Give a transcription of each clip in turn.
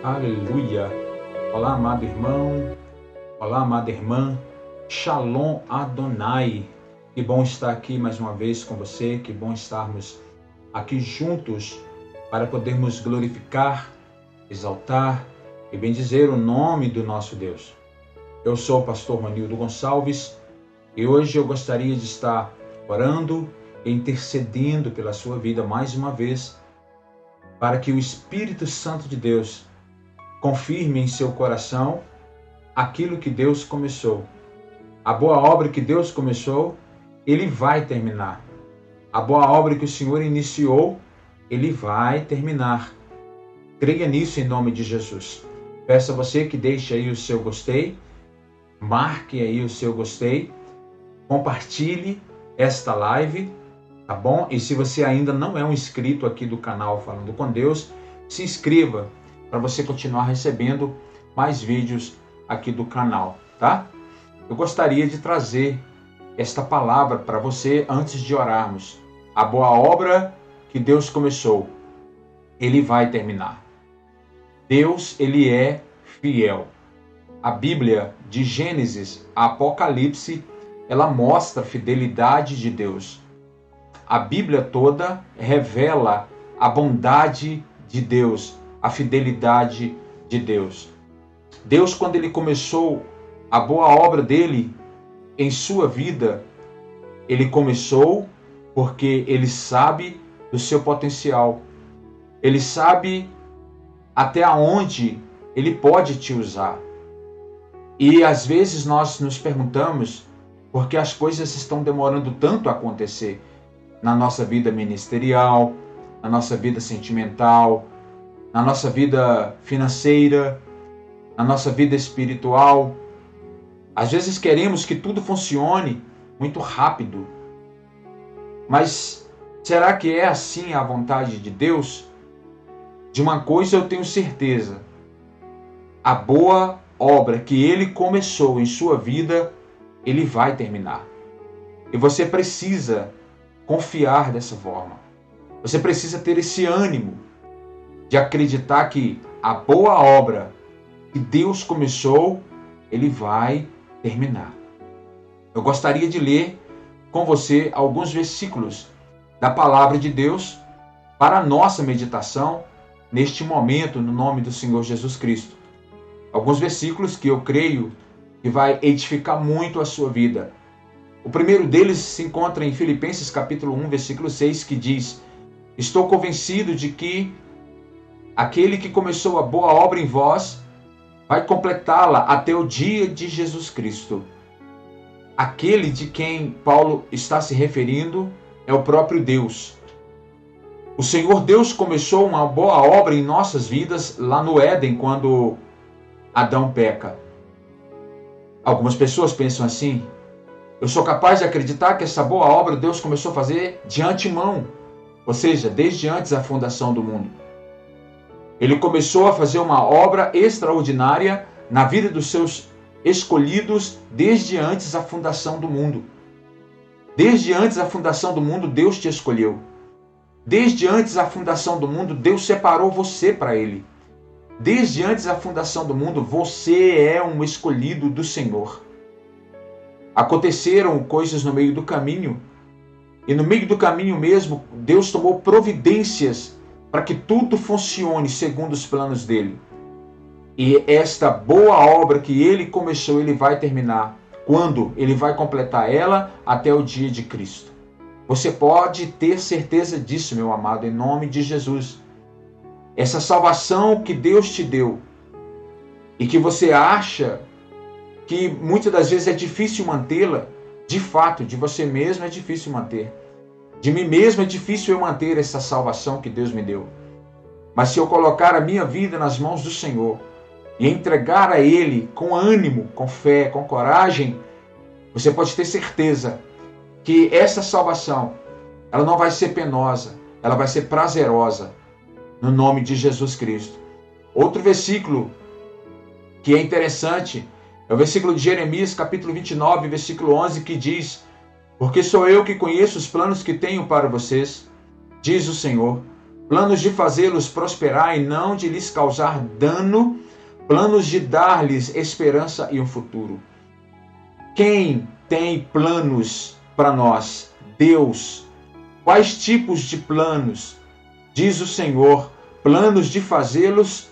Aleluia. Olá, amado irmão. Olá, amada irmã. Shalom Adonai. Que bom estar aqui mais uma vez com você. Que bom estarmos aqui juntos para podermos glorificar, exaltar e bendizer o nome do nosso Deus. Eu sou o pastor Manildo Gonçalves e hoje eu gostaria de estar orando e intercedendo pela sua vida mais uma vez, para que o Espírito Santo de Deus confirme em seu coração aquilo que Deus começou. A boa obra que Deus começou, Ele vai terminar. A boa obra que o Senhor iniciou, Ele vai terminar. Creia nisso em nome de Jesus. Peço a você que deixe aí o seu gostei, marque aí o seu gostei, compartilhe esta live, tá bom? E se você ainda não é um inscrito aqui do canal Falando com Deus, se inscreva para você continuar recebendo mais vídeos aqui do canal, tá? Eu gostaria de trazer esta palavra para você antes de orarmos. A boa obra que Deus começou, Ele vai terminar. Deus, Ele é fiel. A Bíblia, de Gênesis a Apocalipse, ela mostra a fidelidade de Deus. A Bíblia toda revela a bondade de Deus, a fidelidade de Deus. Deus, quando Ele começou a boa obra dele em sua vida, Ele começou porque Ele sabe do seu potencial. Ele sabe até onde Ele pode te usar. E às vezes nós nos perguntamos por que as coisas estão demorando tanto a acontecer na nossa vida ministerial, na nossa vida sentimental, na nossa vida financeira, na nossa vida espiritual. Às vezes queremos que tudo funcione muito rápido. Mas será que é assim a vontade de Deus? De uma coisa eu tenho certeza: a boa obra que Ele começou em sua vida, Ele vai terminar. E você precisa confiar dessa forma. Você precisa ter esse ânimo de acreditar que a boa obra que Deus começou, Ele vai terminar. Eu gostaria de ler com você alguns versículos da palavra de Deus para a nossa meditação neste momento, no nome do Senhor Jesus Cristo. Alguns versículos que eu creio que vai edificar muito a sua vida. O primeiro deles se encontra em Filipenses capítulo 1, versículo 6, que diz: estou convencido de que aquele que começou a boa obra em vós vai completá-la até o dia de Jesus Cristo. Aquele de quem Paulo está se referindo é o próprio Deus. O Senhor Deus começou uma boa obra em nossas vidas lá no Éden, quando Adão peca. Algumas pessoas pensam assim: eu sou capaz de acreditar que essa boa obra Deus começou a fazer de antemão, ou seja, desde antes da fundação do mundo. Ele começou a fazer uma obra extraordinária na vida dos seus escolhidos desde antes da fundação do mundo. Desde antes da fundação do mundo, Deus te escolheu. Desde antes da fundação do mundo, Deus separou você para Ele. Desde antes da fundação do mundo, você é um escolhido do Senhor. Aconteceram coisas no meio do caminho, e no meio do caminho mesmo, Deus tomou providências para que tudo funcione segundo os planos dele. E esta boa obra que Ele começou, Ele vai terminar. Quando? Ele vai completar ela até o dia de Cristo. Você pode ter certeza disso, meu amado, em nome de Jesus. Essa salvação que Deus te deu e que você acha que muitas das vezes é difícil mantê-la, de fato, de você mesmo é difícil manter. De mim mesmo é difícil eu manter essa salvação que Deus me deu. Mas se eu colocar a minha vida nas mãos do Senhor e entregar a Ele com ânimo, com fé, com coragem, você pode ter certeza que essa salvação, ela não vai ser penosa, ela vai ser prazerosa, no nome de Jesus Cristo. Outro versículo que é interessante é o versículo de Jeremias, capítulo 29, versículo 11, que diz: porque sou eu que conheço os planos que tenho para vocês, diz o Senhor, planos de fazê-los prosperar e não de lhes causar dano, planos de dar-lhes esperança e um futuro. Quem tem planos para nós? Deus. Quais tipos de planos? Diz o Senhor, planos de fazê-los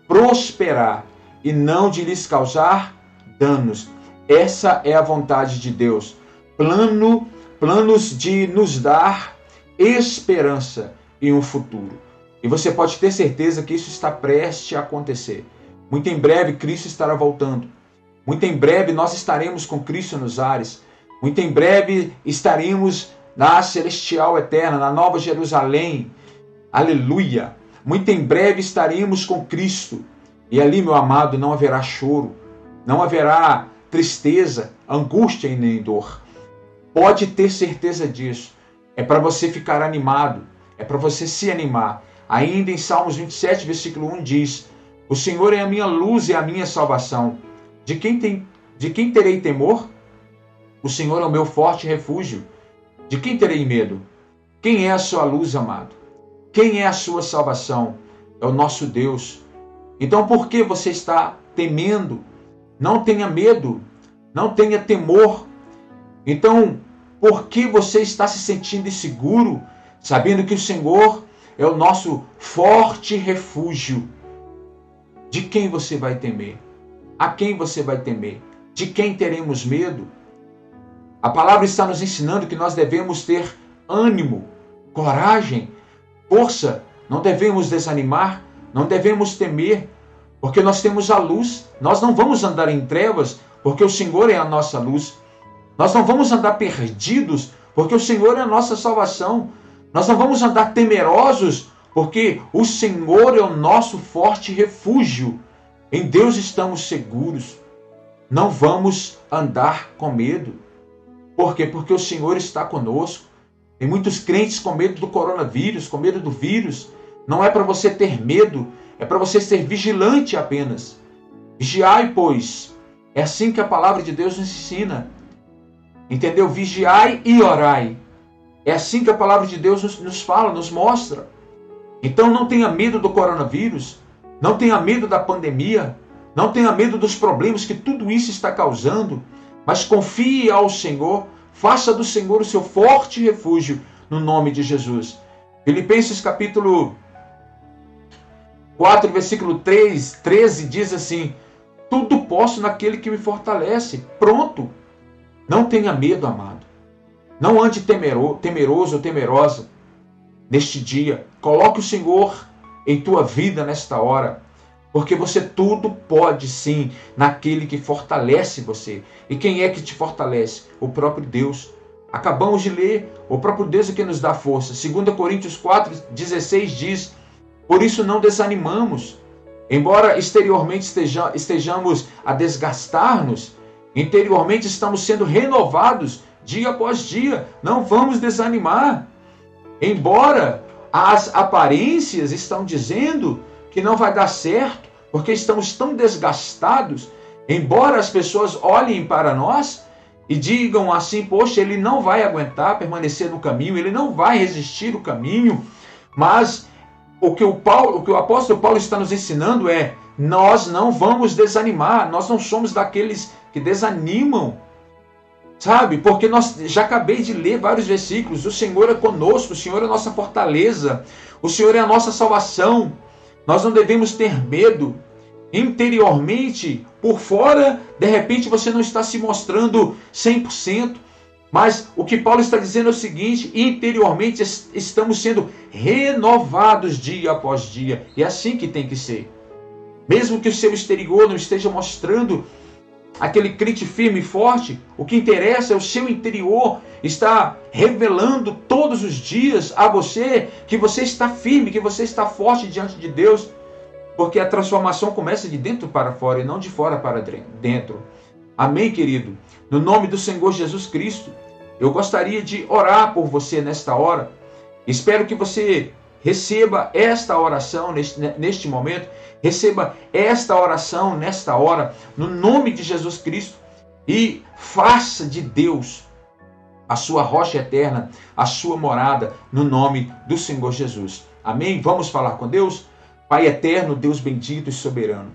prosperar e não de lhes causar danos. Essa é a vontade de Deus. Planos de nos dar esperança e um futuro. E você pode ter certeza que isso está prestes a acontecer. Muito em breve Cristo estará voltando. Muito em breve nós estaremos com Cristo nos ares. Muito em breve estaremos na celestial eterna, na Nova Jerusalém. Aleluia! Muito em breve estaremos com Cristo. E ali, meu amado, não haverá choro, não haverá tristeza, angústia e nem dor. Pode ter certeza disso. É para você ficar animado, é para você se animar. Ainda em Salmos 27, versículo 1 diz: o Senhor é a minha luz e a minha salvação. De quem terei temor? O Senhor é o meu forte refúgio. De quem terei medo? Quem é a sua luz, amado? Quem é a sua salvação? É o nosso Deus. Então por que você está temendo? Não tenha medo, não tenha temor. Então, por que você está se sentindo inseguro, sabendo que o Senhor é o nosso forte refúgio? De quem você vai temer? A quem você vai temer? De quem teremos medo? A palavra está nos ensinando que nós devemos ter ânimo, coragem, força. Não devemos desanimar, não devemos temer, porque nós temos a luz. Nós não vamos andar em trevas, porque o Senhor é a nossa luz. Nós não vamos andar perdidos, porque o Senhor é a nossa salvação. Nós não vamos andar temerosos, porque o Senhor é o nosso forte refúgio. Em Deus estamos seguros. Não vamos andar com medo. Por quê? Porque o Senhor está conosco. Tem muitos crentes com medo do coronavírus, com medo do vírus. Não é para você ter medo, é para você ser vigilante apenas. Vigiai, pois. É assim que a palavra de Deus nos ensina. Entendeu? Vigiai e orai. É assim que a palavra de Deus nos fala, nos mostra. Então não tenha medo do coronavírus, não tenha medo da pandemia, não tenha medo dos problemas que tudo isso está causando, mas confie ao Senhor, faça do Senhor o seu forte refúgio, no nome de Jesus. Filipenses capítulo 4, versículo 13 diz assim: tudo posso naquele que me fortalece. Pronto. Não tenha medo, amado. Não ande temeroso ou temerosa neste dia. Coloque o Senhor em tua vida nesta hora, porque você tudo pode sim naquele que fortalece você. E quem é que te fortalece? O próprio Deus. Acabamos de ler, o próprio Deus é que nos dá força. 2 Coríntios 4,16 diz: por isso não desanimamos. Embora exteriormente estejamos a desgastar-nos, interiormente estamos sendo renovados dia após dia. Não vamos desanimar. Embora as aparências estão dizendo que não vai dar certo, porque estamos tão desgastados, embora as pessoas olhem para nós e digam assim: poxa, ele não vai aguentar permanecer no caminho, ele não vai resistir o caminho, mas o que o apóstolo Paulo está nos ensinando é: nós não vamos desanimar, nós não somos daqueles que desanimam, sabe? Porque já acabei de ler vários versículos. O Senhor é conosco, o Senhor é a nossa fortaleza, o Senhor é a nossa salvação. Nós não devemos ter medo. Interiormente, por fora, de repente você não está se mostrando 100%. Mas o que Paulo está dizendo é o seguinte: interiormente estamos sendo renovados dia após dia. E é assim que tem que ser. Mesmo que o seu exterior não esteja mostrando aquele crente firme e forte, o que interessa é o seu interior está revelando todos os dias a você que você está firme, que você está forte diante de Deus, porque a transformação começa de dentro para fora e não de fora para dentro. Amém, querido? No nome do Senhor Jesus Cristo, eu gostaria de orar por você nesta hora. Espero que você receba esta oração neste momento, receba esta oração nesta hora, no nome de Jesus Cristo, e faça de Deus a sua rocha eterna, a sua morada, no nome do Senhor Jesus. Amém? Vamos falar com Deus? Pai eterno, Deus bendito e soberano,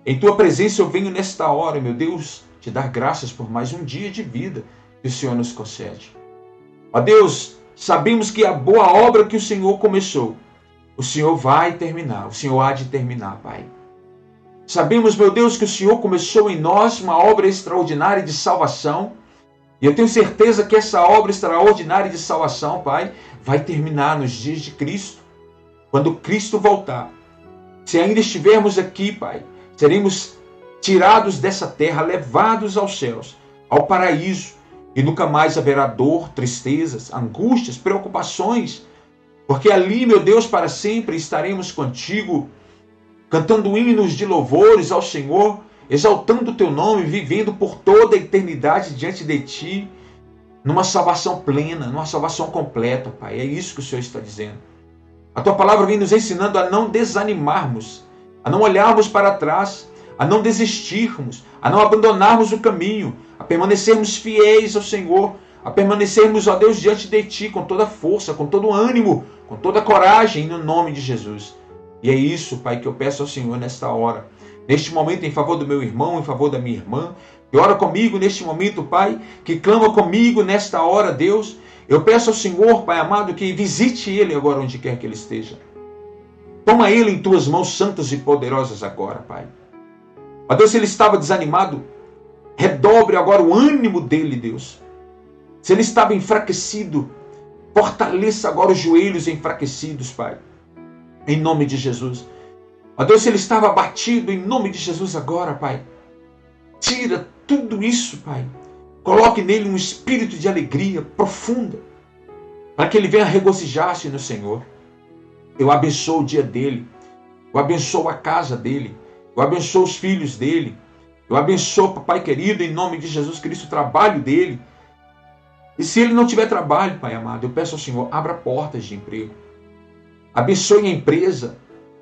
em tua presença eu venho nesta hora, meu Deus, te dar graças por mais um dia de vida que o Senhor nos concede. Ó Deus, sabemos que a boa obra que o Senhor começou, o Senhor vai terminar, o Senhor há de terminar, Pai. Sabemos, meu Deus, que o Senhor começou em nós uma obra extraordinária de salvação, e eu tenho certeza que essa obra extraordinária de salvação, Pai, vai terminar nos dias de Cristo. Quando Cristo voltar, se ainda estivermos aqui, Pai, seremos tirados dessa terra, levados aos céus, ao paraíso, e nunca mais haverá dor, tristezas, angústias, preocupações, porque ali, meu Deus, para sempre estaremos contigo, cantando hinos de louvores ao Senhor, exaltando o teu nome, vivendo por toda a eternidade diante de ti, numa salvação plena, numa salvação completa, Pai. É isso que o Senhor está dizendo. A tua palavra vem nos ensinando a não desanimarmos, a não olharmos para trás, a não desistirmos, a não abandonarmos o caminho, a permanecermos fiéis ao Senhor, a permanecermos, ó Deus, diante de ti com toda força, com todo ânimo, com toda coragem, no nome de Jesus. E é isso, Pai, que eu peço ao Senhor nesta hora, neste momento, em favor do meu irmão, em favor da minha irmã, que ora comigo neste momento, Pai, que clama comigo nesta hora, Deus. Eu peço ao Senhor, Pai amado, que visite ele agora onde quer que ele esteja. Toma ele em tuas mãos santas e poderosas agora, Pai. Ó Deus, se ele estava desanimado, redobre agora o ânimo dele, Deus. Se ele estava enfraquecido, fortaleça agora os joelhos enfraquecidos, Pai. Em nome de Jesus. Ó Deus, se ele estava abatido, em nome de Jesus agora, Pai. Tira tudo isso, Pai. Coloque nele um espírito de alegria profunda, para que ele venha regozijar-se no Senhor. Eu abençoo o dia dele. Eu abençoo a casa dele. Eu abençoo os filhos dele. Eu abençoo, Pai querido, em nome de Jesus Cristo, o trabalho dele. E se ele não tiver trabalho, Pai amado, eu peço ao Senhor, abra portas de emprego. Abençoe a empresa.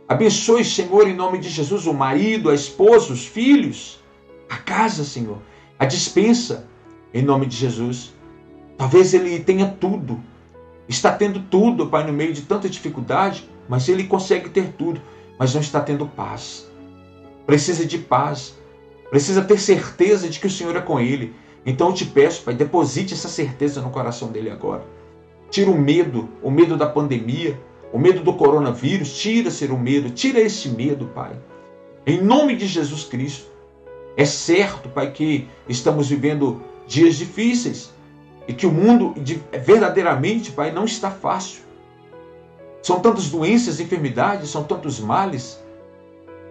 Abençoe, Senhor, em nome de Jesus, o marido, a esposa, os filhos, a casa, Senhor, a despensa, em nome de Jesus. Talvez ele tenha tudo, está tendo tudo, Pai, no meio de tanta dificuldade, mas ele consegue ter tudo, mas não está tendo paz. Precisa de paz, precisa ter certeza de que o Senhor é com ele. Então eu te peço, Pai, deposite essa certeza no coração dele agora. Tira o medo da pandemia, o medo do coronavírus, tira, Senhor, o medo, tira esse medo, Pai. Em nome de Jesus Cristo. É certo, Pai, que estamos vivendo dias difíceis e que o mundo verdadeiramente, Pai, não está fácil. São tantas doenças, enfermidades, são tantos males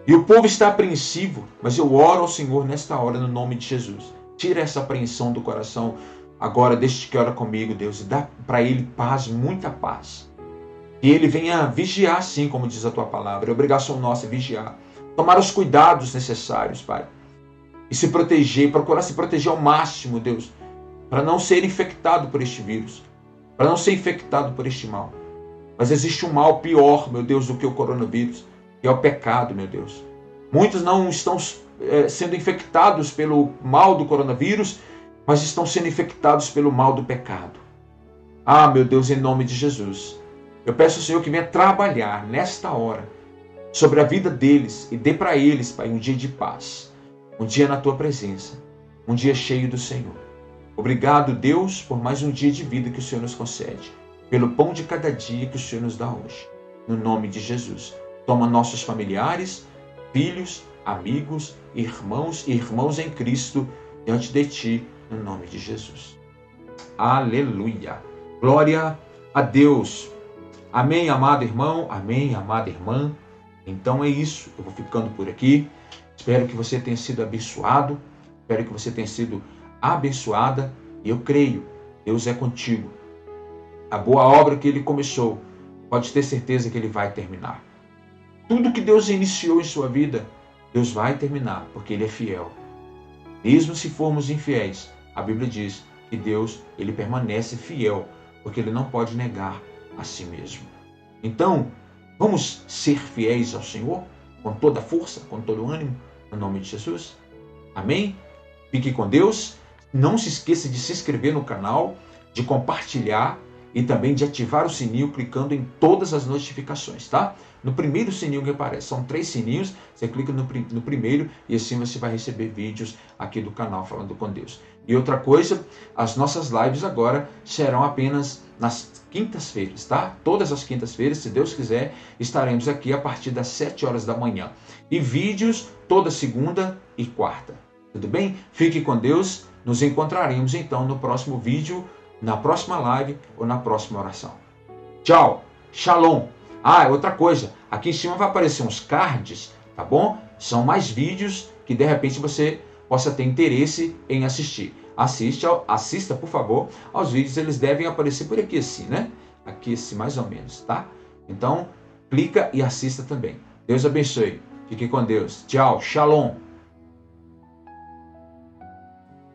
e o povo está apreensivo, mas eu oro ao Senhor nesta hora no nome de Jesus. Tira essa apreensão do coração agora deste que ora comigo, Deus, e dá para ele paz, muita paz. Que ele venha vigiar, sim, como diz a tua palavra. É obrigação nossa vigiar, tomar os cuidados necessários, Pai. E se proteger, procurar se proteger ao máximo, Deus, para não ser infectado por este vírus, para não ser infectado por este mal. Mas existe um mal pior, meu Deus, do que o coronavírus, que é o pecado, meu Deus. Muitos não estão sendo infectados pelo mal do coronavírus, mas estão sendo infectados pelo mal do pecado. Ah, meu Deus, em nome de Jesus, eu peço ao Senhor que venha trabalhar nesta hora sobre a vida deles e dê para eles, Pai, um dia de paz. Um dia na tua presença, um dia cheio do Senhor. Obrigado, Deus, por mais um dia de vida que o Senhor nos concede, pelo pão de cada dia que o Senhor nos dá hoje. No nome de Jesus. Toma nossos familiares, filhos, amigos, irmãos e irmãos em Cristo diante de ti, no nome de Jesus. Aleluia. Glória a Deus. Amém, amado irmão. Amém, amada irmã. Então é isso. Eu vou ficando por aqui. Espero que você tenha sido abençoado, espero que você tenha sido abençoada, e eu creio, Deus é contigo. A boa obra que Ele começou, pode ter certeza que Ele vai terminar. Tudo que Deus iniciou em sua vida, Deus vai terminar, porque Ele é fiel. Mesmo se formos infiéis, a Bíblia diz que Deus, Ele permanece fiel, porque Ele não pode negar a si mesmo. Então, vamos ser fiéis ao Senhor? Com toda a força, com todo o ânimo, no nome de Jesus. Amém? Fique com Deus. Não se esqueça de se inscrever no canal, de compartilhar e também de ativar o sininho clicando em todas as notificações, tá? No primeiro sininho que aparece, são 3 sininhos, você clica no primeiro e assim você vai receber vídeos aqui do canal Falando com Deus. E outra coisa, as nossas lives agora serão apenas nas quintas-feiras, tá? Todas as quintas-feiras, se Deus quiser, estaremos aqui a partir das 7 horas da manhã. E vídeos toda segunda e quarta. Tudo bem? Fique com Deus. Nos encontraremos então no próximo vídeo, na próxima live ou na próxima oração. Tchau! Shalom! Ah, outra coisa, aqui em cima vai aparecer uns cards, tá bom? São mais vídeos que de repente você possa ter interesse em assistir. Assista, por favor, aos vídeos, eles devem aparecer por aqui assim, né? Aqui assim, mais ou menos, tá? Então, clica e assista também. Deus abençoe. Fique com Deus. Tchau, shalom.